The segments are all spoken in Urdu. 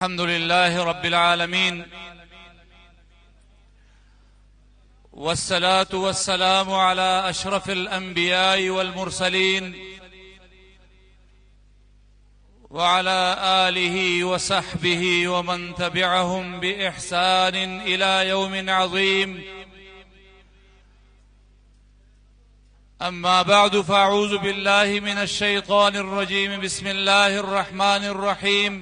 الحمد لله رب العالمين، والصلاة والسلام على أشرف الأنبياء والمرسلين وعلى آله وصحبه ومن تبعهم بإحسان إلى يوم عظيم. أما بعد، فأعوذ بالله من الشيطان الرجيم. بسم الله الرحمن الرحيم.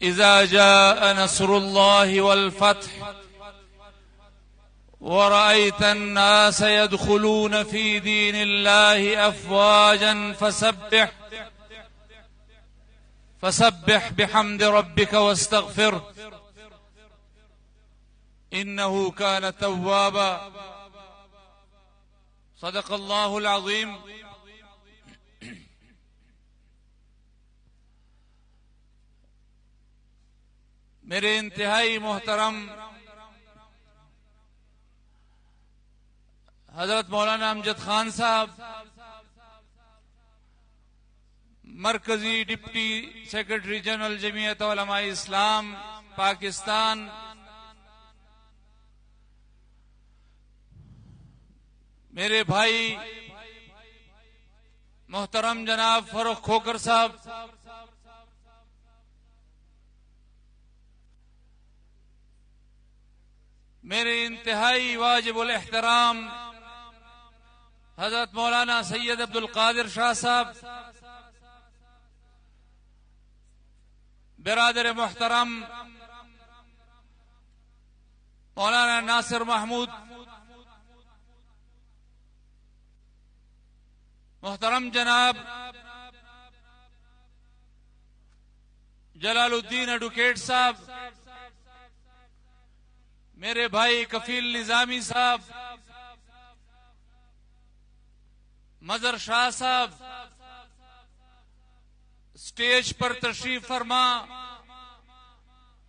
إذا جاء نصر الله والفتح ورأيت الناس يدخلون في دين الله أفواجا فسبح بحمد ربك واستغفره إنه كان توابا. صدق الله العظيم. میرے انتہائی محترم حضرت مولانا امجد خان صاحب، مرکزی ڈپٹی سیکرٹری جنرل جمعیت علماء اسلام پاکستان، میرے بھائی محترم جناب فاروق کھوکر صاحب، میرے انتہائی واجب الاحترام حضرت مولانا سید عبد القادر شاہ صاحب، برادر محترم مولانا ناصر محمود، محترم جناب جلال الدین ایڈوکیٹ صاحب، میرے بھائی کفیل نظامی صاحب، مظہر شاہ صاحب، سٹیج پر تشریف فرما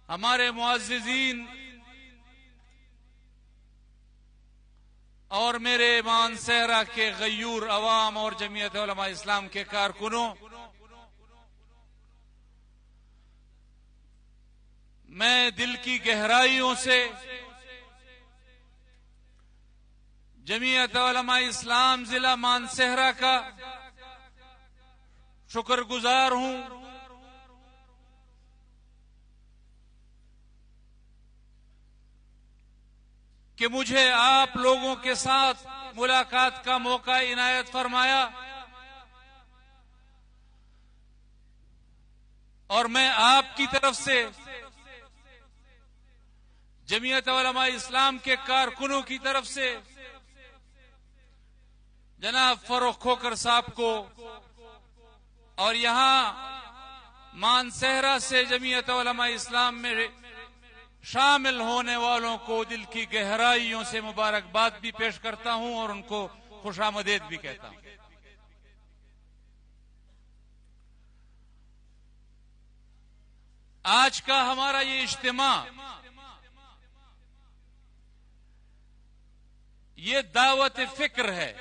ہمارے معززین اور میرے مان صحرا کے غیور عوام اور جمعیت علماء اسلام کے کارکنوں، میں دل کی گہرائیوں سے جمعیت علماء اسلام ضلع مانسہرہ کا شکر گزار ہوں کہ مجھے آپ لوگوں کے ساتھ ملاقات کا موقع عنایت فرمایا، اور میں آپ کی طرف سے جمعیت علماء اسلام کے کارکنوں کی طرف سے جناب فاروق کھوکر صاحب کو اور یہاں مانسہرہ سے جمعیت علماء اسلام میں شامل ہونے والوں کو دل کی گہرائیوں سے مبارکباد بھی پیش کرتا ہوں اور ان کو خوش آمدید بھی کہتا ہوں۔ آج کا ہمارا یہ اجتماع یہ دعوت فکر ہے،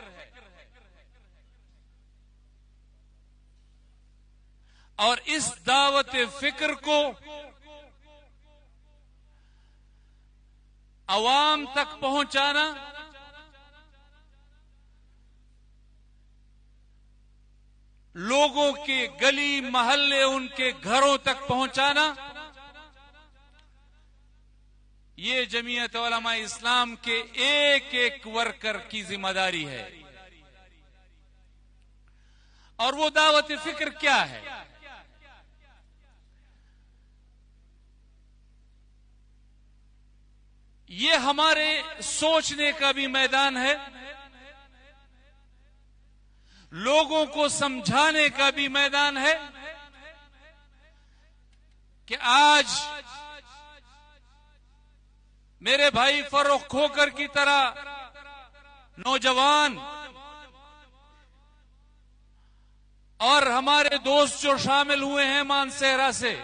اور اس دعوت فکر کو عوام تک پہنچانا لوگوں کے گلی محلے ان کے گھروں تک پہنچانا یہ جمعیت علماء اسلام کے ایک ایک ورکر کی ذمہ داری ہے۔ اور وہ دعوت فکر کیا ہے؟ یہ ہمارے سوچنے کا بھی میدان ہے، لوگوں کو سمجھانے کا بھی میدان ہے کہ آج میرے بھائی فاروق کھوکر کی طرح نوجوان اور ہمارے دوست جو شامل ہوئے ہیں مانسہرہ سے،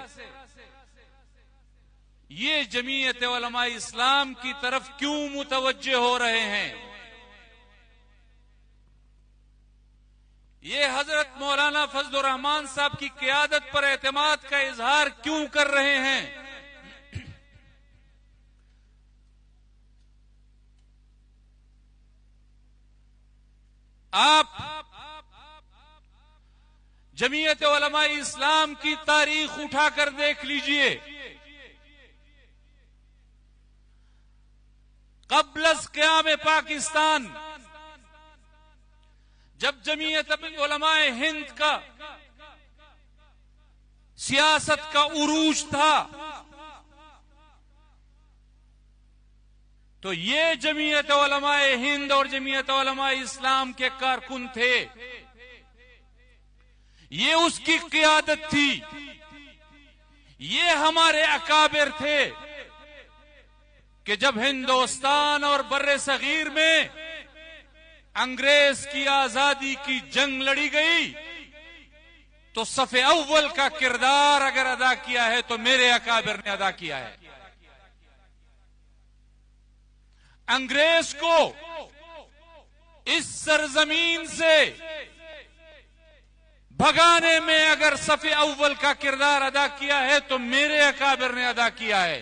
یہ جمعیت علماء اسلام کی طرف کیوں متوجہ ہو رہے ہیں؟ یہ حضرت مولانا فضل الرحمان صاحب کی قیادت پر اعتماد کا اظہار کیوں کر رہے ہیں؟ آپ جمعیت علماء اسلام کی تاریخ اٹھا کر دیکھ لیجئے. قبل از قیام پاکستان جب جمعیت علماء ہند کا سیاست کا عروج تھا تو یہ جمعیت علماء ہند اور جمعیت علماء اسلام کے کارکن تھے. یہ اس کی قیادت تھی. یہ ہمارے اکابر تھے کہ جب ہندوستان اور بر صغیر میں انگریز کی آزادی کی جنگ لڑی گئی تو صف اول کا کردار اگر ادا کیا ہے تو میرے اکابر نے ادا کیا ہے. انگریز کو اس سرزمین سے بھگانے میں اگر صف اول کا کردار ادا کیا ہے تو میرے اکابر نے ادا کیا ہے.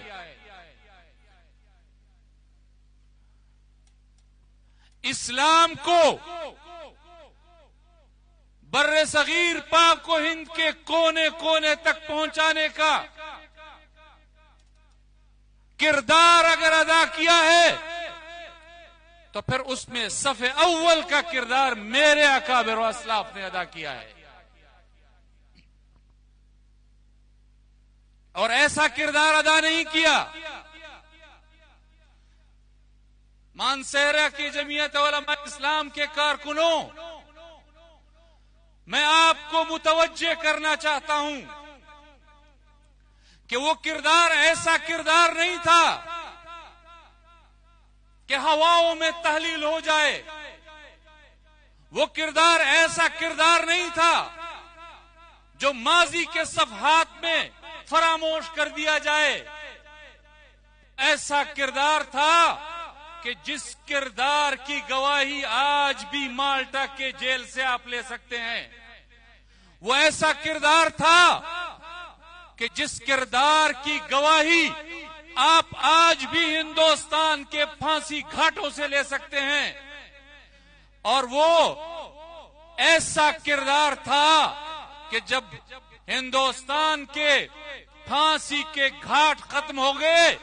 اسلام کو بر صغیر پاک و ہند کے کونے کونے تک پہنچانے کا کردار اگر ادا کیا ہے تو پھر اس میں صف اول کا کردار میرے اکابر و اسلاف نے ادا کیا ہے. اور ایسا کردار ادا نہیں کیا مانسہرہ کی جمعیت علماء اسلام کے کارکنوں. میں آپ کو متوجہ کرنا چاہتا ہوں کہ وہ کردار ایسا کردار نہیں تھا کہ ہواؤں میں تحلیل ہو جائے. وہ کردار ایسا کردار نہیں تھا جو ماضی کے صفحات میں فراموش کر دیا جائے. ایسا کردار تھا کہ جس کردار کی گواہی آج بھی مالٹا کے جیل سے آپ لے سکتے ہیں. وہ ایسا کردار تھا کہ جس کردار کی گواہی آپ آج بھی ہندوستان کے پھانسی گھاٹوں سے لے سکتے ہیں. اور وہ ایسا کردار تھا کہ جب ہندوستان کے پھانسی کے گھاٹ ختم ہو گئے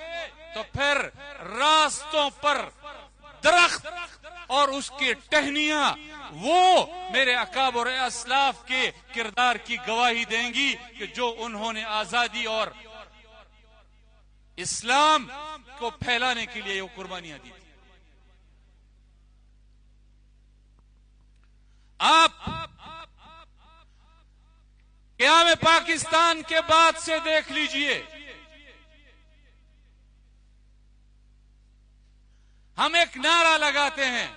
تو پھر راستوں پر درخت اور اس کی ٹہنیاں وہ میرے اکابر اسلاف کے کردار کی گواہی دیں گی کہ جو انہوں نے آزادی اور اسلام کو پھیلانے کے لیے وہ قربانیاں دی تھی. آپ قیام پاکستان کے بعد سے دیکھ لیجئے. ہم ایک نعرہ لگاتے ہیں.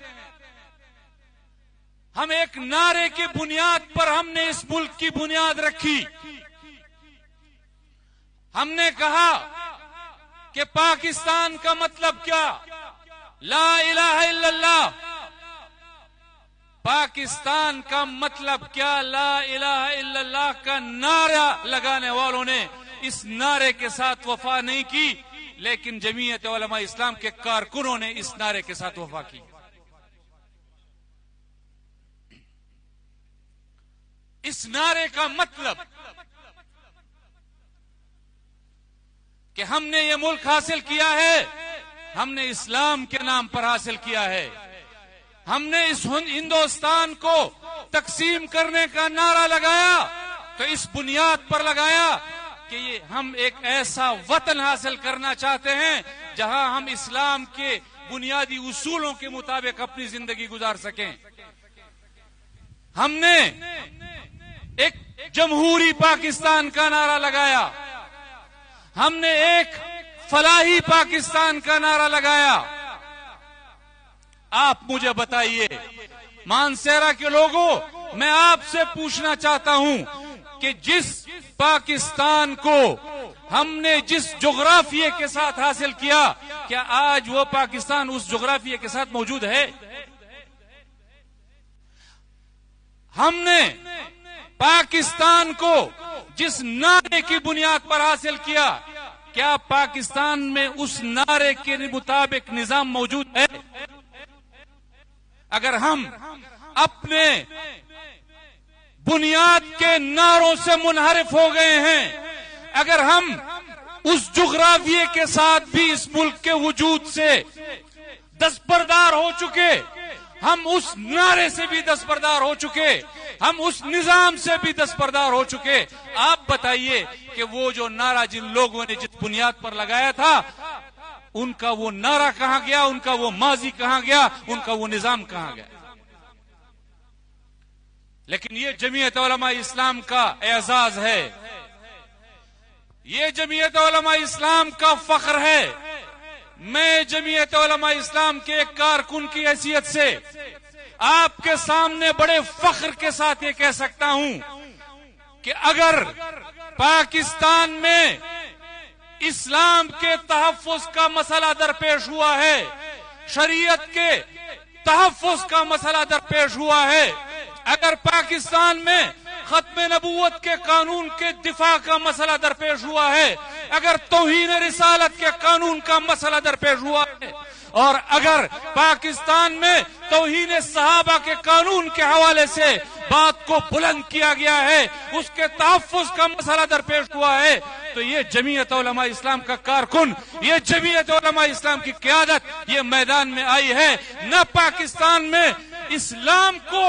ہم ایک نعرے کی بنیاد پر ہم نے اس ملک کی بنیاد رکھی. ہم نے کہا کہ پاکستان کا مطلب کیا؟ لا الہ الا اللہ. پاکستان کا مطلب کیا؟ لا الہ الا اللہ کا نعرہ لگانے والوں نے اس نعرے کے ساتھ وفا نہیں کی، لیکن جمعیت علماء اسلام کے کارکنوں نے اس نعرے کے ساتھ وفا کی. اس نعرے کا مطلب کہ ہم نے یہ ملک حاصل کیا ہے، ہم نے اسلام کے نام پر حاصل کیا ہے. ہم نے اس ہندوستان کو تقسیم کرنے کا نعرہ لگایا تو اس بنیاد پر لگایا کہ یہ ہم ایک ایسا وطن حاصل کرنا چاہتے ہیں جہاں ہم اسلام کے بنیادی اصولوں کے مطابق اپنی زندگی گزار سکیں. ہم نے ایک جمہوری پاکستان کا نعرہ لگایا. ہم نے ایک فلاحی پاکستان کا نعرہ لگایا. آپ مجھے بتائیے مانسہرہ کے لوگوں، میں آپ سے پوچھنا چاہتا ہوں کہ جس پاکستان کو ہم نے جس جغرافیے کے ساتھ حاصل کیا، کیا آج وہ پاکستان اس جغرافیے کے ساتھ موجود ہے؟ ہم نے پاکستان کو جس نعرے کی بنیاد پر حاصل کیا، کیا پاکستان میں اس نعرے کے مطابق نظام موجود ہے؟ اگر ہم اپنے بنیاد کے نعروں سے منحرف ہو گئے ہیں، اگر ہم اس جغرافیے کے ساتھ بھی اس ملک کے وجود سے دستبردار ہو چکے، ہم اس نعرے سے بھی دستبردار ہو چکے، ہم اس نظام سے بھی دستبردار ہو چکے، آپ بتائیے کہ وہ جو نعرہ جن لوگوں نے جس بنیاد پر لگایا تھا، ان کا وہ نعرہ کہاں گیا، ان کا وہ ماضی کہاں گیا، ان کا وہ نظام کہاں گیا؟ لیکن یہ جمعیت علماء اسلام کا اعزاز ہے، یہ جمعیت علماء اسلام کا فخر ہے۔ میں جمعیت علماء اسلام کے ایک کارکن کی حیثیت سے آپ کے سامنے بڑے فخر کے ساتھ یہ کہہ سکتا ہوں کہ اگر پاکستان میں اسلام کے تحفظ کا مسئلہ درپیش ہوا ہے، شریعت کے تحفظ کا مسئلہ درپیش ہوا ہے، اگر پاکستان میں ختم نبوت کے قانون کے دفاع کا مسئلہ درپیش ہوا ہے، اگر توہین رسالت کے قانون کا مسئلہ درپیش ہوا ہے، اور اگر پاکستان میں توہین صحابہ کے قانون کے حوالے سے بات کو بلند کیا گیا ہے، اس کے تحفظ کا مسئلہ درپیش ہوا ہے، تو یہ جمعیت علماء اسلام کا کارکن، یہ جمعیت علماء اسلام کی قیادت یہ میدان میں آئی ہے۔ نہ پاکستان میں اسلام کو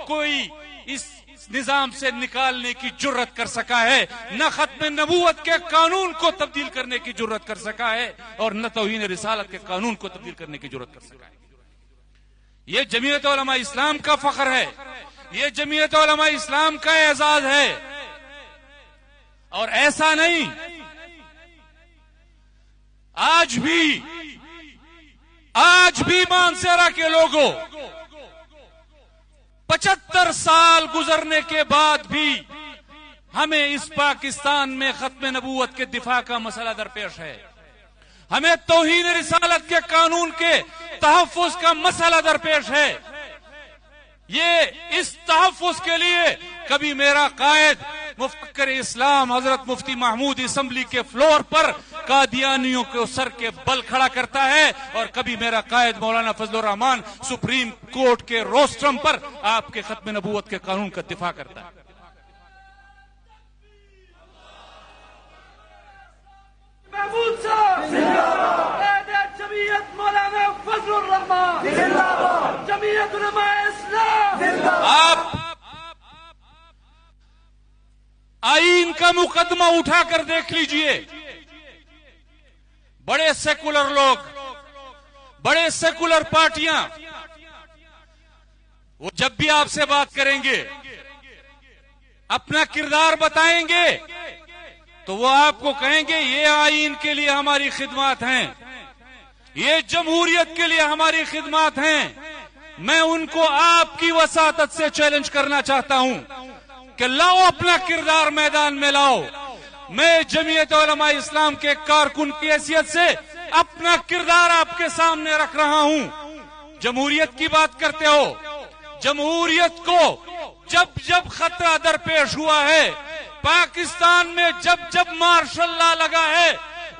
کوئی اس نظام سے نکالنے کی جرت کر سکا ہے، نہ ختم نبوت کے قانون کو تبدیل کرنے کی جرت کر سکا ہے، اور نہ توہین رسالت کے قانون کو تبدیل کرنے کی جرت کر سکا ہے۔ یہ جمعیت علماء اسلام کا فخر ہے، یہ جمعیت علماء اسلام کا اعزاز ہے۔ اور ایسا نہیں، آج بھی مانسہرہ کے لوگوں 75 سال گزرنے کے بعد بھی ہمیں اس پاکستان میں ختم نبوت کے دفاع کا مسئلہ درپیش ہے، ہمیں توہین رسالت کے قانون کے تحفظ کا مسئلہ درپیش ہے۔ یہ اس تحفظ کے لیے کبھی میرا قائد مفکر اسلام حضرت مفتی محمود اسمبلی کے فلور پر قادیانیوں کے سر کے بل کھڑا کرتا ہے، اور کبھی میرا قائد مولانا فضل الرحمان سپریم کورٹ کے روسٹرم پر آپ کے ختم نبوت کے قانون کا دفاع کرتا ہے۔ محمود صاحب جمعیت مولانا فضل الرحمان، جمعیت علماء اسلام۔ آپ آئین کا مقدمہ اٹھا کر دیکھ لیجئے، بڑے سیکولر لوگ، بڑے سیکولر پارٹیاں، وہ جب بھی آپ سے بات کریں گے، اپنا کردار بتائیں گے، تو وہ آپ کو کہیں گے یہ آئین کے لیے ہماری خدمات ہیں، یہ جمہوریت کے لیے ہماری خدمات ہیں۔ میں ان کو آپ کی وساطت سے چیلنج کرنا چاہتا ہوں کہ لاؤ اپنا کردار میدان میں لاؤ۔ میں جمعیت علماء اسلام کے کارکن کی حیثیت سے اپنا کردار آپ کے سامنے رکھ رہا ہوں۔ جمہوریت کی بات کرتے ہو، جمہوریت کو جب جب خطرہ درپیش ہوا ہے، پاکستان میں جب مارشل لا لگا ہے،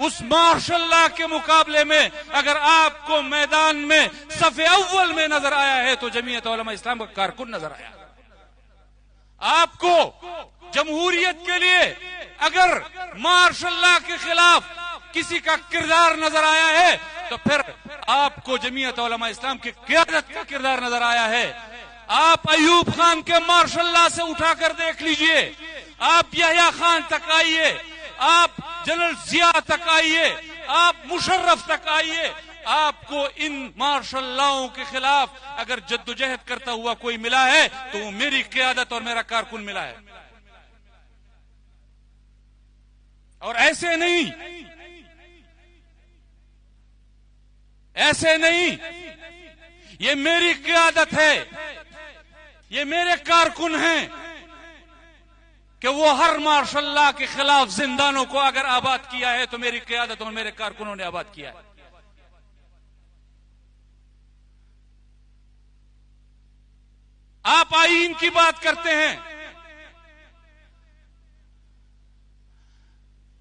اس مارشل لا کے مقابلے میں اگر آپ کو میدان میں صف اول میں نظر آیا ہے تو جمعیت علماء اسلام کا کارکن نظر آیا۔ آپ کو جمہوریت کے لیے اگر مارشل لا کے خلاف کسی کا کردار نظر آیا ہے تو پھر آپ کو جمعیت علماء اسلام کی قیادت کا کردار نظر آیا ہے۔ آپ ایوب خان کے مارشل لا سے اٹھا کر دیکھ لیجئے، آپ یحییٰ خان تک آئیے، آپ جنرل ضیاء تک آئیے، آپ مشرف تک آئیے، آپ کو ان مارشل لاؤں کے خلاف اگر جدوجہد کرتا ہوا کوئی ملا ہے تو وہ میری قیادت اور میرا کارکن ملا ہے۔ اور ایسے نہیں، یہ میری قیادت ہے، یہ میرے کارکن ہیں کہ وہ ہر مارشل لا کے خلاف زندانوں کو اگر آباد کیا ہے تو میری قیادت اور میرے کارکنوں نے آباد کیا ہے۔ آپ آئین کی بات کرتے ہیں،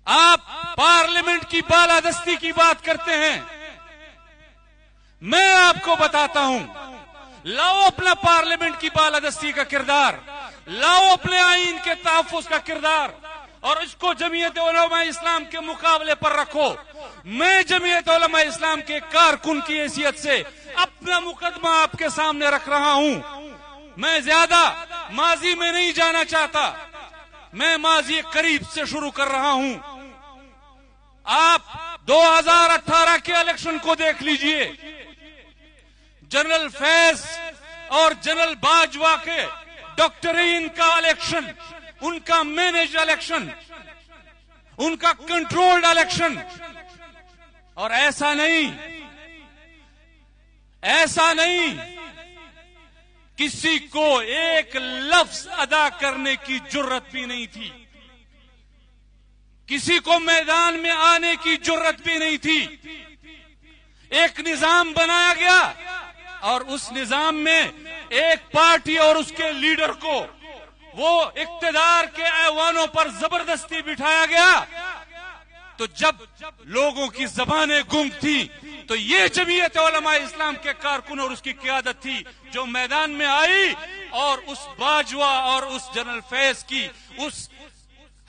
آپ پارلیمنٹ کی بالادستی کی بات کرتے ہیں۔ میں آپ کو بتاتا ہوں، لاؤ اپنا پارلیمنٹ کی بالادستی کا کردار، لاؤ اپنے آئین کے تحفظ کا کردار، اور اس کو جمعیت علماء اسلام کے مقابلے پر رکھو۔ میں جمعیت علماء اسلام کے کارکن کی حیثیت سے اپنا مقدمہ آپ کے سامنے رکھ رہا ہوں۔ میں زیادہ ماضی میں نہیں جانا چاہتا، میں ماضی قریب سے شروع کر رہا ہوں۔ آپ 2018 کے الیکشن کو دیکھ لیجئے، جنرل فیض اور جنرل باجوہ کے ڈاکٹرین کا الیکشن، ان کا مینج الیکشن، ان کا کنٹرولڈ الیکشن، اور ایسا نہیں کسی کو ایک لفظ ادا کرنے کی جرت بھی نہیں تھی، کسی کو میدان میں آنے کی جرت بھی نہیں تھی۔ ایک نظام بنایا گیا اور اس نظام میں ایک پارٹی اور اس کے لیڈر کو وہ اقتدار کے ایوانوں پر زبردستی بٹھایا گیا۔ تو جب لوگوں کی زبانیں گنگ تھی تو یہ جمعیت علماء اسلام کے کارکن اور اس کی قیادت تھی جو میدان میں آئی اور اس باجوہ اور اس جنرل فیض کی اس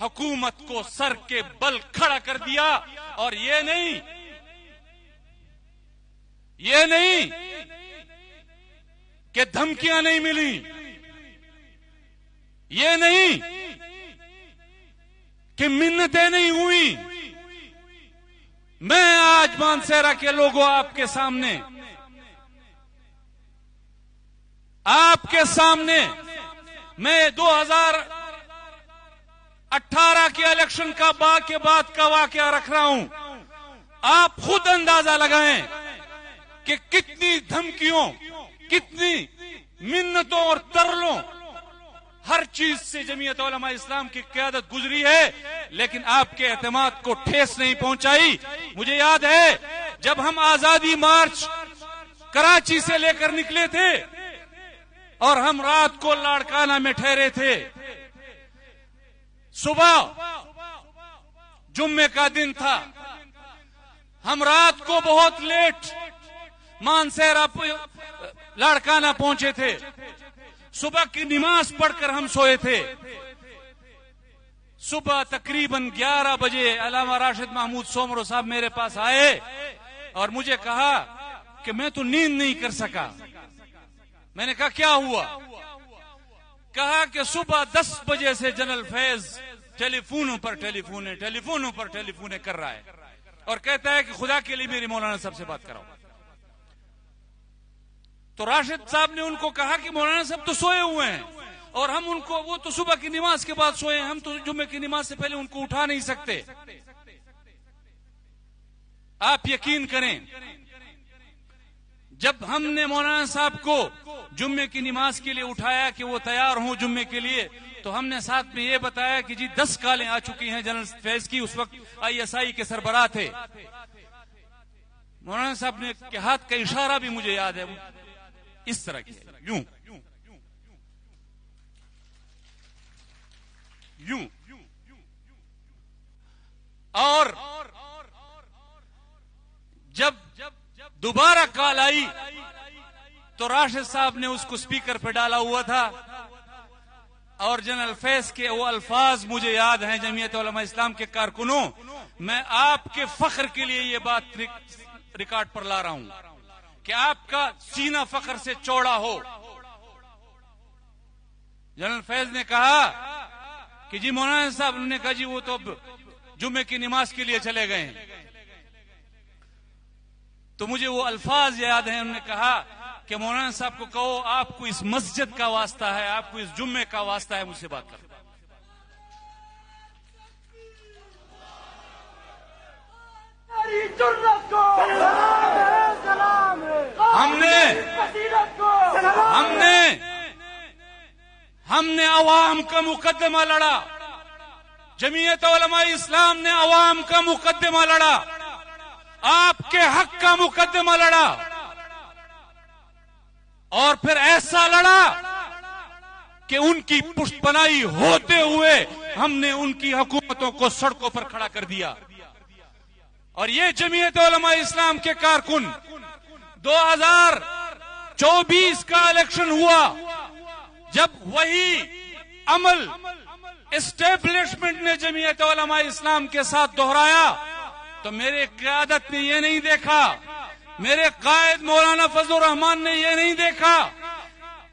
حکومت کو سر کے بل کھڑا کر دیا۔ اور یہ نہیں کہ دھمکیاں نہیں ملی، یہ نہیں کہ منتیں نہیں ہوئی۔ میں آج مانسہرہ کے لوگوں آپ کے سامنے میں 2018 کے الیکشن کا بعد کا واقعہ رکھ رہا ہوں۔ آپ خود اندازہ لگائیں کہ کتنی دھمکیوں، کتنی منتوں اور ترلوں، ہر چیز سے جمعیت علماء اسلام کی قیادت گزری ہے، لیکن آپ کے اعتماد کو ٹھیس نہیں پہنچائی۔ مجھے یاد ہے جب ہم آزادی مارچ کراچی سے لے کر نکلے تھے اور ہم رات کو لاڑکانہ میں ٹھہرے تھے، صبح جمعے کا دن تھا، ہم رات کو بہت لیٹ مانسہرہ لاڑکانہ پہنچے تھے، صبح کی نماز پڑھ کر ہم سوئے تھے۔ صبح تقریباً 11 بجے علامہ راشد محمود سومرو صاحب میرے پاس آئے اور مجھے کہا کہ میں تو نیند نہیں کر سکا۔ میں نے کہا کیا ہوا؟ کہا کہ صبح 10 بجے سے جنرل فیض ٹیلیفونوں پر ٹیلیفونیں کر رہا ہے اور کہتا ہے کہ خدا کے لیے میری مولانا صاحب سے بات کراؤ۔ تو راشد صاحب نے ان کو کہا کہ مولانا صاحب تو سوئے ہوئے ہیں اور ہم ان کو، وہ تو صبح کی نماز کے بعد سوئے ہیں، ہم تو جمعے کی نماز سے پہلے ان کو اٹھا نہیں سکتے۔ آپ یقین کریں، جب ہم نے مولانا صاحب کو جمعے کی نماز کے لیے اٹھایا کہ وہ تیار ہوں جمعے کے لیے، تو ہم نے ساتھ میں یہ بتایا کہ جی 10 کالیں آ چکی ہیں جنرل فیض کی، اس وقت ISI کے سربراہ تھے۔ مولانا صاحب نے کے ہاتھ کا اشارہ بھی مجھے یاد ہے، اس طرح کی یوں اور جب دوبارہ کال آئی تو راشد صاحب نے اس کو سپیکر پہ ڈالا ہوا تھا اور جنرل فیض کے وہ الفاظ مجھے یاد ہیں۔ جمعیت علماء اسلام کے کارکنوں، میں آپ کے فخر کے لیے یہ بات ریکارڈ پر لا رہا ہوں کہ آپ کا سینہ فخر سے چوڑا ہو۔ جنرل فیض نے کہا کہ جی مولانا صاحب، انہوں نے کہا جی وہ تو اب جمعے کی نماز کے لیے چلے گئے ہیں۔ تو مجھے وہ الفاظ یاد ہیں، انہوں نے کہا کہ مولانا صاحب کو کہو آپ کو اس مسجد کا واسطہ ہے، آپ کو اس جمعے کا واسطہ ہے، مجھ سے بات کرو۔ ہم نے عوام کا مقدمہ لڑا، جمعیت علماء اسلام نے عوام کا مقدمہ لڑا، آپ کے حق کا مقدمہ لڑا، اور پھر ایسا لڑا کہ ان کی پشت پناہی ہوتے ہوئے ہم نے ان کی حکومتوں کو سڑکوں پر کھڑا کر دیا. اور یہ جمعیت علماء اسلام کے کارکن 2024 کا الیکشن ہوا، جب وہی عمل اسٹیبلشمنٹ نے جمعیت علماء اسلام کے ساتھ دہرایا تو میرے قیادت نے یہ نہیں دیکھا، میرے قائد مولانا فضل الرحمان نے یہ نہیں دیکھا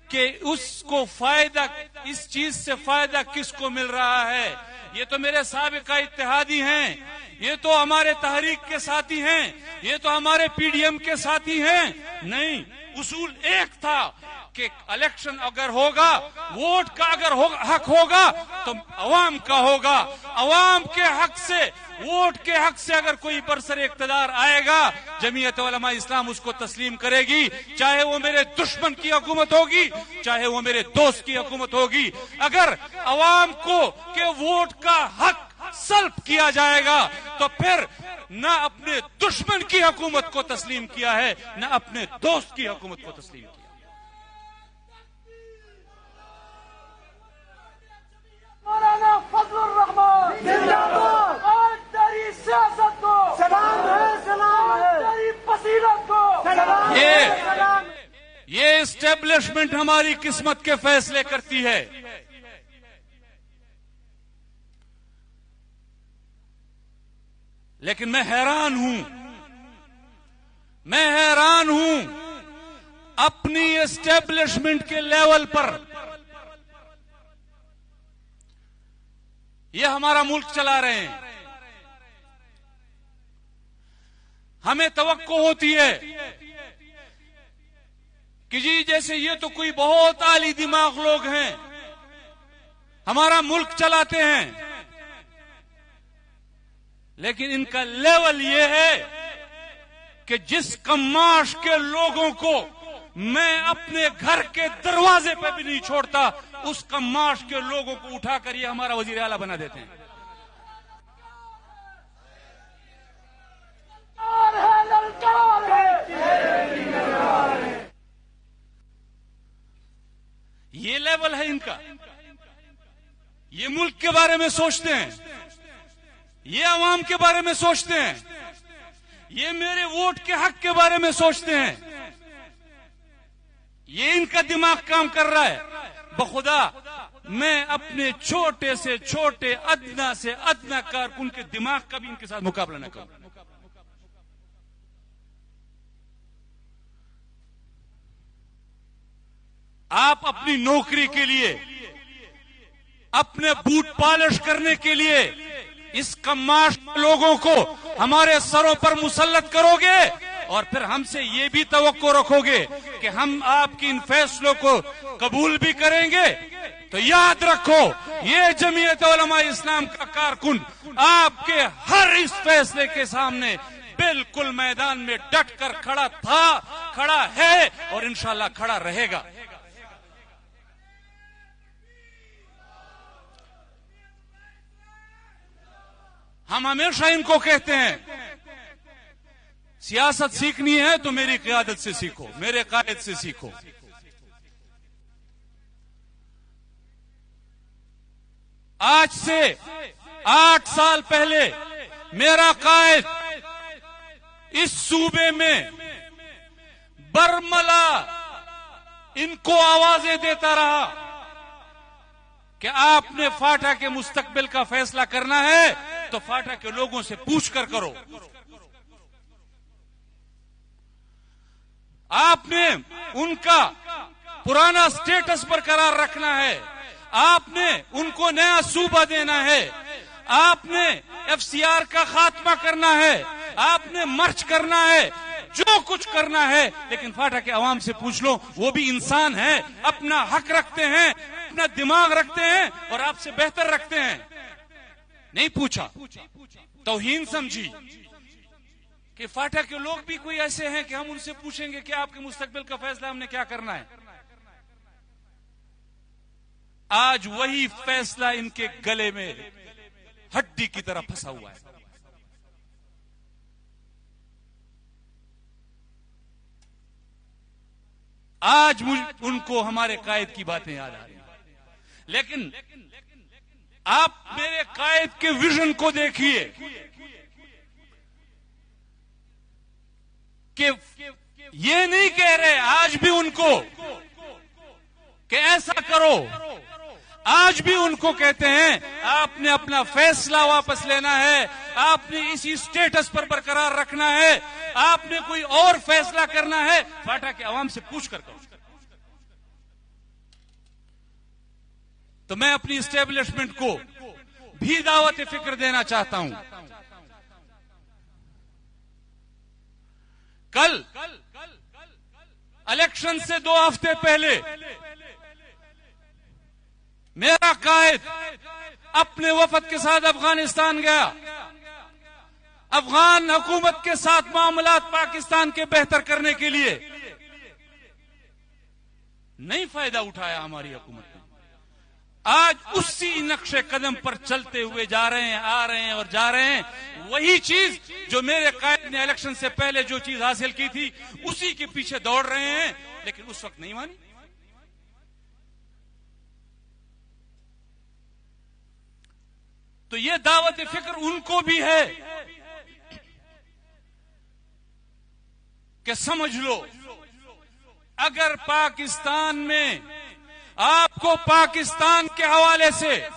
کہ اس کو فائدہ، اس چیز سے فائدہ کس کو مل رہا ہے. یہ تو میرے سابقہ اتحادی ہیں، یہ تو ہمارے تحریک کے ساتھی ہیں، یہ تو ہمارے پی ڈی ایم کے ساتھی ہیں. نہیں، اصول ایک تھا کہ الیکشن اگر ہوگا، ووٹ کا اگر حق ہوگا تو عوام کا ہوگا. عوام کے حق سے، ووٹ کے حق سے اگر کوئی برسر اقتدار آئے گا، جمعیت علماء اسلام اس کو تسلیم کرے گی، چاہے وہ میرے دشمن کی حکومت ہوگی، چاہے وہ میرے دوست کی حکومت ہوگی. اگر عوام کو کہ ووٹ کا حق سلب کیا جائے گا تو پھر نہ اپنے دشمن کی حکومت کو تسلیم کیا ہے، نہ اپنے دوست کی حکومت کو تسلیم کیا. مولانا فضل الرحمان زندہ باد. آج تیری سیاست کو سلام ہے، سلام ہے. تیری بصیرت کو سلام ہے. یہ اسٹیبلشمنٹ ہماری قسمت کے فیصلے کرتی ہے. لیکن میں حیران ہوں اپنی اسٹیبلشمنٹ کے لیول پر. یہ ہمارا ملک چلا رہے ہیں، ہمیں توقع ہوتی ہے کہ جی جیسے یہ تو کوئی بہت اعلی دماغ لوگ ہیں، ہمارا ملک چلاتے ہیں، لیکن ان کا لیول یہ ہے کہ جس کماش کے لوگوں کو میں اپنے گھر کے دروازے پہ بھی نہیں چھوڑتا، اس کماش کے لوگوں کو اٹھا کر یہ ہمارا وزیر اعلیٰ بنا دیتے ہیں. یہ لیول ہے ان کا. یہ ملک کے بارے میں سوچتے ہیں، یہ عوام کے بارے میں سوچتے ہیں، یہ میرے ووٹ کے حق کے بارے میں سوچتے ہیں. یہ ان کا دماغ کام کر رہا ہے. بخدا میں اپنے چھوٹے سے چھوٹے، ادنا سے ادنا کارکن کے دماغ کا بھی ان کے ساتھ مقابلہ نہ کروں. آپ اپنی نوکری کے لیے، اپنے بوٹ پالش کرنے کے لیے اس کماش لوگوں کو ہمارے سروں پر مسلط کرو گے اور پھر ہم سے یہ بھی توقع رکھو گے کہ ہم آپ کی ان فیصلوں کو قبول بھی کریں گے، تو یاد رکھو یہ جمعیت علماء اسلام کا کارکن آپ کے ہر اس فیصلے کے سامنے بالکل میدان میں ڈٹ کر کھڑا تھا، کھڑا ہے اور انشاءاللہ کھڑا رہے گا. ہم ہمیشہ ان کو کہتے ہیں سیاست سیکھنی ہے تو میری قیادت سے سیکھو، میرے قائد سے سیکھو. آج سے 8 سال پہلے میرا قائد اس صوبے میں برملا ان کو آوازیں دیتا رہا کہ آپ نے فاٹا کے مستقبل کا فیصلہ کرنا ہے تو فاٹا کے لوگوں سے پوچھ کر کرو. آپ نے ان کا پرانا سٹیٹس برقرار رکھنا ہے، آپ نے ان کو نیا صوبہ دینا ہے، آپ نے ایف سی آر کا خاتمہ کرنا ہے، آپ نے مرچ کرنا ہے، جو کچھ کرنا ہے. لیکن فاٹا کے عوام سے پوچھ لو، وہ بھی انسان ہیں، اپنا حق رکھتے ہیں، اپنا دماغ رکھتے ہیں اور آپ سے بہتر رکھتے ہیں. نہیں پوچھا، توہین سمجھی کہ فاٹا کے لوگ بھی کوئی ایسے ہیں کہ ہم ان سے پوچھیں گے کہ آپ کے مستقبل کا فیصلہ ہم نے کیا کرنا ہے. آج وہی فیصلہ ان کے گلے میں ہڈی کی طرح پھنسا ہوا ہے. آج ان کو ہمارے قائد کی باتیں یاد آ رہی ہیں. لیکن آپ میرے قائد کے ویژن کو دیکھیے کہ یہ نہیں کہہ رہے آج بھی ان کو کہ ایسا کرو، آج بھی ان کو کہتے ہیں آپ نے اپنا فیصلہ واپس لینا ہے، آپ نے اسی سٹیٹس پر برقرار رکھنا ہے، آپ نے کوئی اور فیصلہ کرنا ہے، فاٹا کے عوام سے پوچھ کر کرو۔ تو میں اپنی اسٹیبلشمنٹ کو بھی دعوت فکر دینا چاہتا ہوں۔ کل الیکشن سے 2 ہفتے پہلے میرا قائد اپنے وفد کے ساتھ افغانستان گیا، افغان حکومت کے ساتھ معاملات پاکستان کے بہتر کرنے کے لیے۔ نہیں فائدہ اٹھایا ہماری حکومت نے۔ آج اسی نقش قدم پر چلتے ہوئے جا رہے ہیں، آ رہے ہیں اور جا رہے ہیں۔ وہی چیز جو میرے قائد نے الیکشن سے پہلے جو چیز حاصل کی تھی اسی کے پیچھے دوڑ رہے ہیں، لیکن اس وقت نہیں مانی۔ تو یہ دعوت فکر ان کو بھی ہے کہ سمجھ لو، اگر پاکستان میں آپ کو پاکستان کے حوالے سے،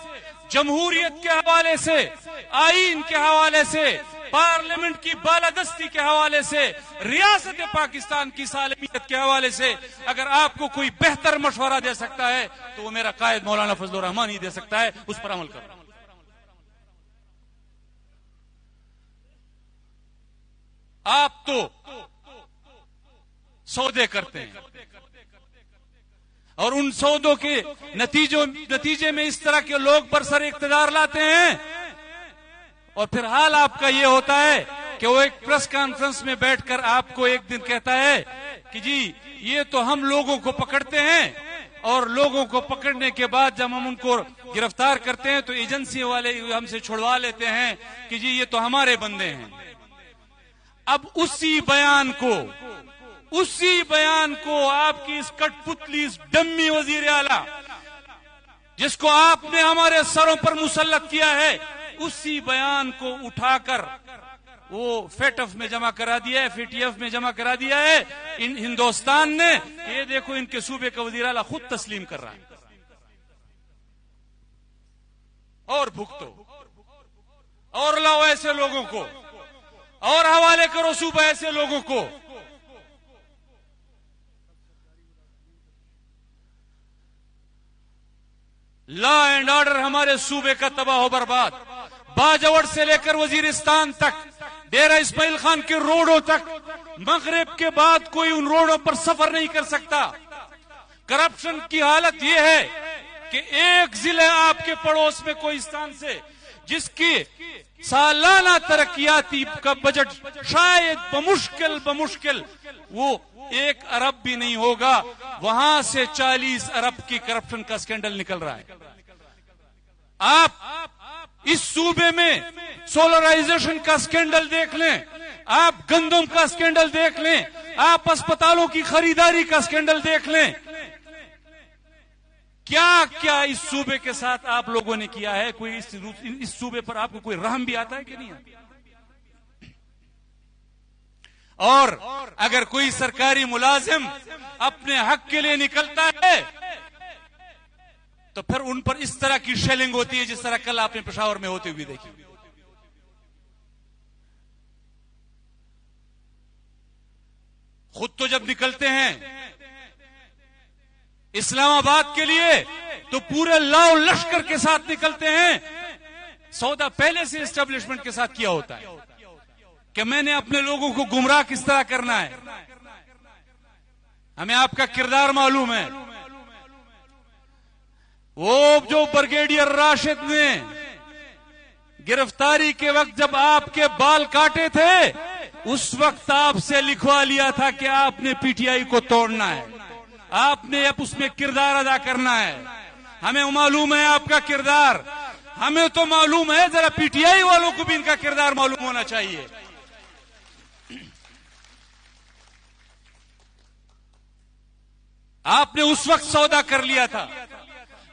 جمہوریت کے حوالے سے، آئین کے حوالے سے، پارلیمنٹ کی بالادستی کے حوالے سے، ریاست پاکستان کی سالمیت کے حوالے سے اگر آپ کو کوئی بہتر مشورہ دے سکتا ہے تو وہ میرا قائد مولانا فضل الرحمان ہی دے سکتا ہے، اس پر عمل کرو۔ آپ تو سودے کرتے ہیں اور ان سودوں کے نتیجے میں اس طرح کے لوگ برسر اقتدار لاتے ہیں، اور پھر حال آپ کا یہ ہوتا ہے کہ وہ ایک پریس کانفرنس میں بیٹھ کر آپ کو ایک دن کہتا ہے کہ جی یہ تو ہم لوگوں کو پکڑتے ہیں، اور لوگوں کو پکڑنے کے بعد جب ہم ان کو گرفتار کرتے ہیں تو ایجنسی والے ہم سے چھڑوا لیتے ہیں کہ جی یہ تو ہمارے بندے ہیں۔ اب اسی بیان کو آپ کی اس کٹ پتلی اس ڈمی وزیر اعلیٰ جس کو آپ نے ہمارے سروں پر مسلط کیا ہے، اسی بیان کو اٹھا کر وہ فیٹ ایف میں جمع کرا دیا ہے، FATF میں جمع کرا دیا ہے ہندوستان نے کہ یہ دیکھو ان کے صوبے کا وزیر اعلیٰ خود تسلیم کر رہا ہے۔ اور بھگتو اور لاؤ ایسے لوگوں کو، اور حوالے کرو صوبہ ایسے لوگوں کو۔ لا اینڈ آرڈر ہمارے صوبے کا تباہ و برباد، باجوڑ سے لے کر وزیرستان تک، ڈیرہ اسماعیل خان کے روڈوں تک، مغرب کے بعد کوئی ان روڈوں پر سفر نہیں کر سکتا۔ کرپشن کی حالت یہ ہے کہ ایک ضلع آپ کے پڑوس میں کوہستان سے جس کی سالانہ ترقیاتی کا بجٹ شاید بمشکل وہ 1 ارب بھی نہیں ہوگا، وہاں سے 40 ارب کی کرپشن کا سکینڈل نکل رہا ہے۔ آپ اس صوبے میں سولرائزیشن کا سکینڈل دیکھ لیں، آپ گندم کا سکینڈل دیکھ لیں، آپ اسپتالوں کی خریداری کا سکینڈل دیکھ لیں، کیا اس صوبے کے ساتھ آپ لوگوں نے کیا ہے؟ کوئی اس صوبے پر آپ کو کوئی رحم بھی آتا ہے کہ نہیں آتا؟ اور اگر کوئی سرکاری ملازم اپنے حق کے لیے نکلتا ہے تو پھر ان پر اس طرح کی شیلنگ ہوتی ہے جس طرح کل آپ نے پشاور میں ہوتے ہوئے دیکھی۔ خود تو جب نکلتے ہیں اسلام آباد کے لیے تو پورے لاؤ لشکر کے ساتھ نکلتے ہیں، سودا پہلے سے اسٹیبلشمنٹ کے ساتھ کیا ہوتا ہے کہ میں نے اپنے لوگوں کو گمراہ کس طرح کرنا ہے، ہمیں آپ کا کردار معلوم ہے۔ وہ جو بریگیڈیئر راشد نے گرفتاری کے وقت جب آپ کے بال کاٹے تھے اس وقت آپ سے لکھوا لیا تھا کہ آپ نے PTI کو توڑنا ہے، آپ نے اب اس میں کردار ادا کرنا ہے۔ ہمیں معلوم ہے آپ کا کردار، ہمیں تو معلوم ہے، ذرا PTI والوں کو بھی ان کا کردار معلوم ہونا چاہیے۔ آپ نے اس وقت سودا کر لیا تھا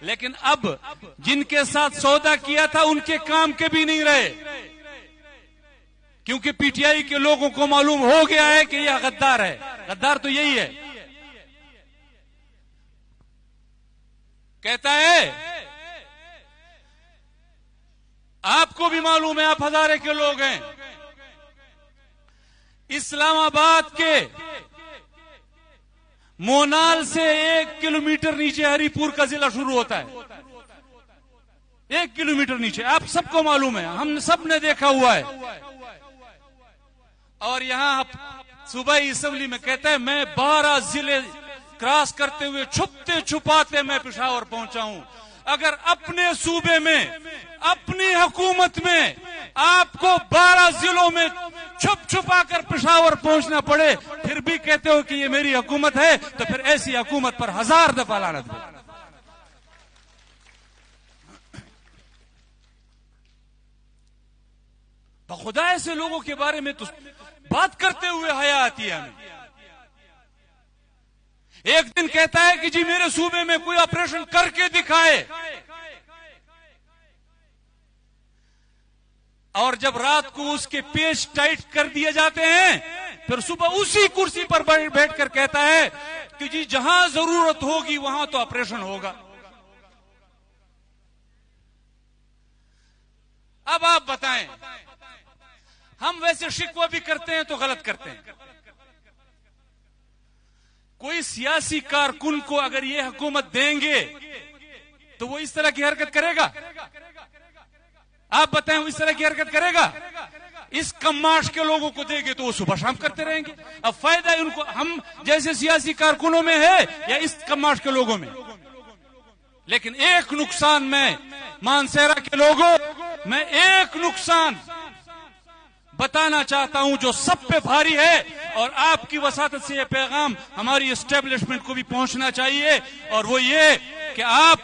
لیکن اب جن کے ساتھ سودا کیا تھا ان کے کام کے بھی نہیں رہے، کیونکہ پی ٹی آئی کے لوگوں کو معلوم ہو گیا ہے کہ یہ غدار ہے. غدار تو یہی ہے. کہتا ہے آپ کو بھی معلوم ہے، آپ ہزارے کے لوگ ہیں، اسلام آباد کے مونال سے 1 کلومیٹر نیچے ہری پور کا ضلع شروع ہوتا ہے. 1 کلومیٹر نیچے، آپ سب کو معلوم ہے، ہم سب نے دیکھا ہوا ہے. اور یہاں صوبائی اسمبلی میں کہتا ہے میں 12 ضلع کراس کرتے ہوئے چھپتے چھپاتے میں پشاور پہنچا ہوں. اگر اپنے صوبے میں اپنی حکومت میں آپ کو 12 ضلعوں میں چھپ چھپا کر پشاور پہنچنا پڑے پھر بھی کہتے ہو کہ یہ میری حکومت ہے، تو پھر ایسی حکومت پر 1000 دفعہ لعنت ہو. بخدا ایسے لوگوں کے بارے میں تو بات کرتے ہوئے حیا آتی ہے ہمیں. ایک دن کہتا ہے کہ جی میرے صوبے میں کوئی آپریشن کر کے دکھائے، اور جب رات کو اس کے پیچ ٹائٹ کر دیے جاتے ہیں پھر صبح اسی کرسی پر بیٹھ کر کہتا ہے کہ جی جہاں ضرورت ہوگی وہاں تو آپریشن ہوگا. اب آپ بتائیں، ہم ویسے شکوہ بھی کرتے ہیں تو غلط کرتے ہیں. کوئی سیاسی کارکن کو اگر یہ حکومت دیں گے تو وہ اس طرح کی حرکت کرے گا؟ آپ بتائیں وہ اس طرح کی حرکت کرے گا؟ اس کماش کے لوگوں کو دیں گے تو وہ صبح شام کرتے رہیں گے. اب فائدہ ان کو ہم جیسے سیاسی کارکنوں میں ہے یا اس کماش کے لوگوں میں؟ لیکن ایک نقصان میں مانسہرہ کے لوگوں، میں ایک نقصان بتانا چاہتا ہوں جو سب پہ بھاری ہے، اور آپ کی وساطت سے یہ پیغام ہماری اسٹیبلشمنٹ کو بھی پہنچنا چاہیے، اور وہ یہ کہ آپ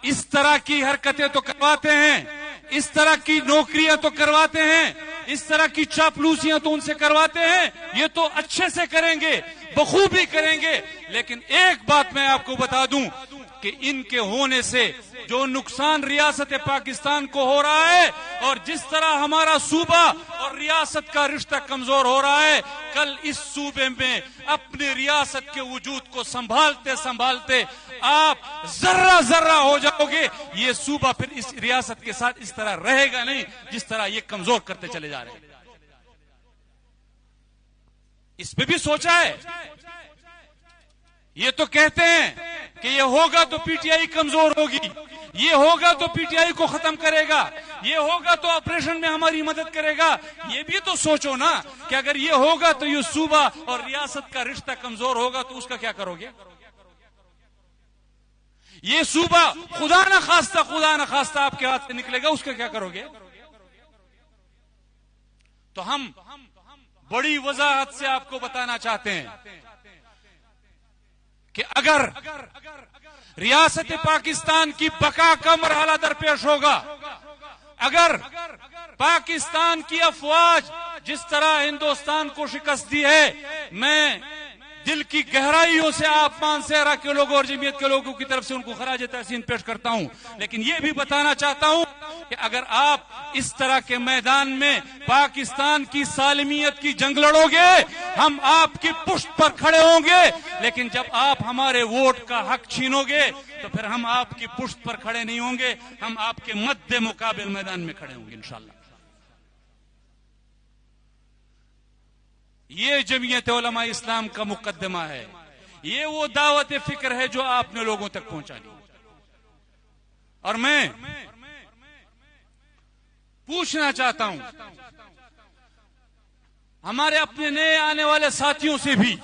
اس طرح کی حرکتیں تو کرواتے ہیں، اس طرح کی نوکریاں تو کرواتے ہیں، اس طرح کی چاپلوسیاں تو ان سے کرواتے ہیں، یہ تو اچھے سے کریں گے، بخوبی کریں گے. لیکن ایک بات میں آپ کو بتا دوں کہ ان کے ہونے سے جو نقصان ریاست پاکستان کو ہو رہا ہے، اور جس طرح ہمارا صوبہ اور ریاست کا رشتہ کمزور ہو رہا ہے، کل اس صوبے میں اپنی ریاست کے وجود کو سنبھالتے سنبھالتے آپ ذرہ ذرہ ہو جاؤ گے. یہ صوبہ پھر اس ریاست کے ساتھ اس طرح رہے گا نہیں جس طرح یہ کمزور کرتے چلے جا رہے ہیں. اس پہ بھی سوچا ہے؟ یہ تو کہتے ہیں کہ یہ ہوگا تو پی ٹی آئی کمزور ہوگی، یہ ہوگا تو پی ٹی آئی کو ختم کرے گا، یہ ہوگا تو آپریشن میں ہماری مدد کرے گا. یہ بھی تو سوچو نا کہ اگر یہ ہوگا تو یہ صوبہ اور ریاست کا رشتہ کمزور ہوگا تو اس کا کیا کرو گے؟ یہ صوبہ خدا نہ خواستہ آپ کے ہاتھ سے نکلے گا، اس کا کیا کرو گے؟ تو ہم بڑی وضاحت سے آپ کو بتانا چاہتے ہیں کہ اگر ریاست پاکستان کی بقا کا مرحلہ درپیش ہوگا، اگر پاکستان کی افواج جس طرح ہندوستان کو شکست دی ہے، میں دل کی گہرائیوں سے آپ مانسہرہ کے لوگوں اور جمعیت کے لوگوں کی طرف سے ان کو خراج تحسین پیش کرتا ہوں. لیکن یہ بھی بتانا چاہتا ہوں کہ اگر آپ اس طرح کے میدان میں پاکستان کی سالمیت کی جنگ لڑو گے، ہم آپ کی پشت پر کھڑے ہوں گے. لیکن جب آپ ہمارے ووٹ کا حق چھینو گے تو پھر ہم آپ کی پشت پر کھڑے نہیں ہوں گے، ہم آپ کے مد مقابل میدان میں کھڑے ہوں گے انشاءاللہ. یہ جمعیت علماء اسلام کا مقدمہ ہے، یہ وہ دعوت فکر ہے جو آپ نے لوگوں تک پہنچانی. اور میں پوچھنا چاہتا ہوں ہمارے اپنے نئے آنے والے ساتھیوں سے بھی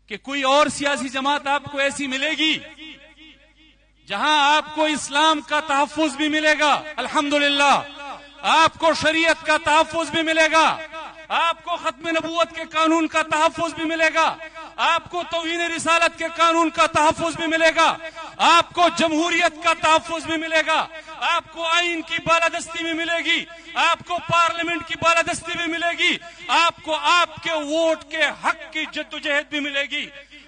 کہ کوئی اور سیاسی جماعت آپ کو ایسی ملے گی جہاں آپ کو اسلام کا تحفظ بھی ملے گا، الحمدللہ، آپ کو شریعت کا تحفظ بھی ملے گا، آپ کو ختم نبوت کے قانون کا تحفظ بھی ملے گا، آپ کو توہین رسالت کے قانون کا تحفظ بھی ملے گا، آپ کو جمہوریت کا تحفظ بھی ملے گا، آپ کو آئین کی بالادستی بھی ملے گی، آپ کو پارلیمنٹ کی بالادستی بھی ملے گی، آپ کو آپ کے ووٹ کے حق کی جدوجہد بھی ملے گی.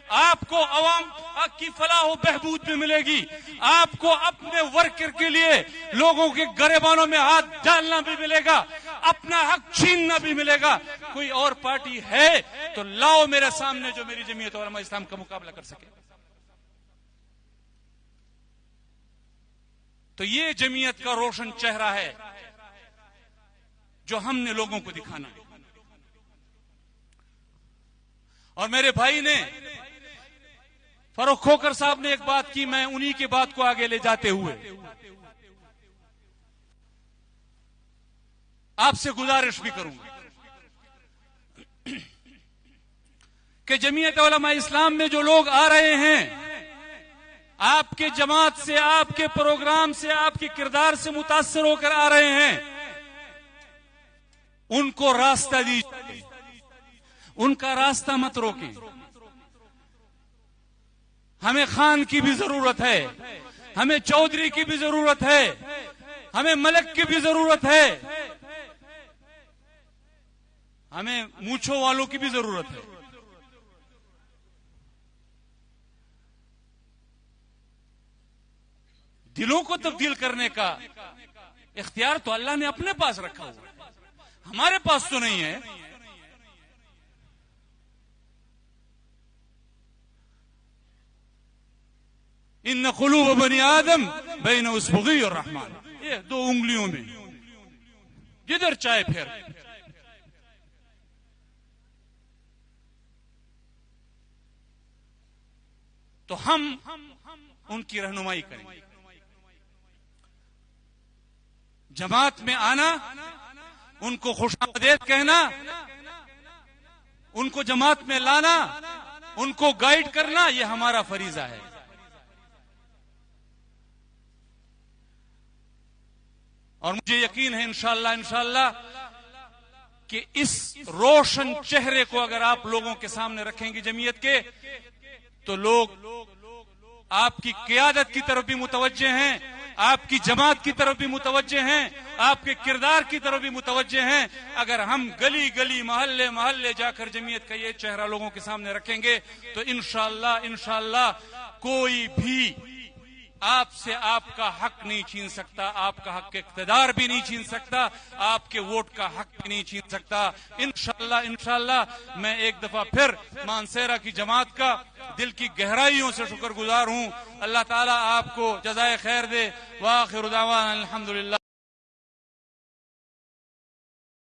آپ کو عوام کی فلاح و بہبود بھی ملے گی، آپ کو اپنے ورکر کے لیے لوگوں کے گریبانوں میں ہاتھ ڈالنا بھی ملے گا، اپنا حق چھیننا بھی ملے گا۔ کوئی اور پارٹی ہے تو لاؤ میرے سامنے جو میری جمعیت علماء اسلام کا مقابلہ کر سکے۔ تو یہ جمعیت کا روشن چہرہ ہے جو ہم نے لوگوں کو دکھانا ہے۔ اور میرے بھائی نے فاروق کھوکھر صاحب نے ایک بات کی، میں انہی کی بات کو آگے لے جاتے ہوئے آپ سے گزارش بھی کروں گا کہ جمعیت علماء اسلام میں جو لوگ آ رہے ہیں، آپ کے جماعت سے، آپ کے پروگرام سے، آپ کے کردار سے متاثر ہو کر آ رہے ہیں، ان کو راستہ دیجیے، ان کا راستہ مت روکیں۔ ہمیں خان کی بھی ضرورت ہے، ہمیں چودھری کی بھی ضرورت ہے، ہمیں ملک کی بھی ضرورت ہے، ہمیں مونچھوں والوں کی بھی ضرورت ہے۔ دلوں کو تبدیل کرنے کا اختیار تو اللہ نے اپنے پاس رکھا ہوا ہے، ہمارے پاس تو نہیں ہے۔ ان قلوب بنی آدم بین اصبعی الرحمن، یہ دو انگلیوں میں جدھر چائے پھر۔ تو ہم ان کی رہنمائی کریں، جماعت میں آنا، ان کو خوش آمدید کہنا، ان کو جماعت میں لانا، ان کو گائیڈ کرنا، یہ ہمارا فریضہ ہے۔ اور مجھے یقین ہے انشاءاللہ کہ اس روشن چہرے کو اگر آپ لوگوں کے سامنے رکھیں گے جمعیت کے، تو لوگ آپ کی قیادت کی طرف بھی متوجہ ہیں، آپ کی جماعت کی طرف بھی متوجہ ہیں، آپ کے کردار کی طرف بھی متوجہ ہیں۔ اگر ہم گلی گلی محلے محلے جا کر جمعیت کا یہ چہرہ لوگوں کے سامنے رکھیں گے تو انشاءاللہ کوئی بھی آپ سے آپ کا حق نہیں چھین سکتا، آپ کا حق اقتدار بھی نہیں چھین سکتا، آپ کے ووٹ کا حق بھی نہیں چھین سکتا۔ انشاءاللہ میں ایک دفعہ پھر مانسہرہ کی جماعت کا دل کی گہرائیوں سے شکر گزار ہوں۔ اللہ تعالیٰ آپ کو جزائے خیر دے۔ وآخر دعوانا الحمدللہ۔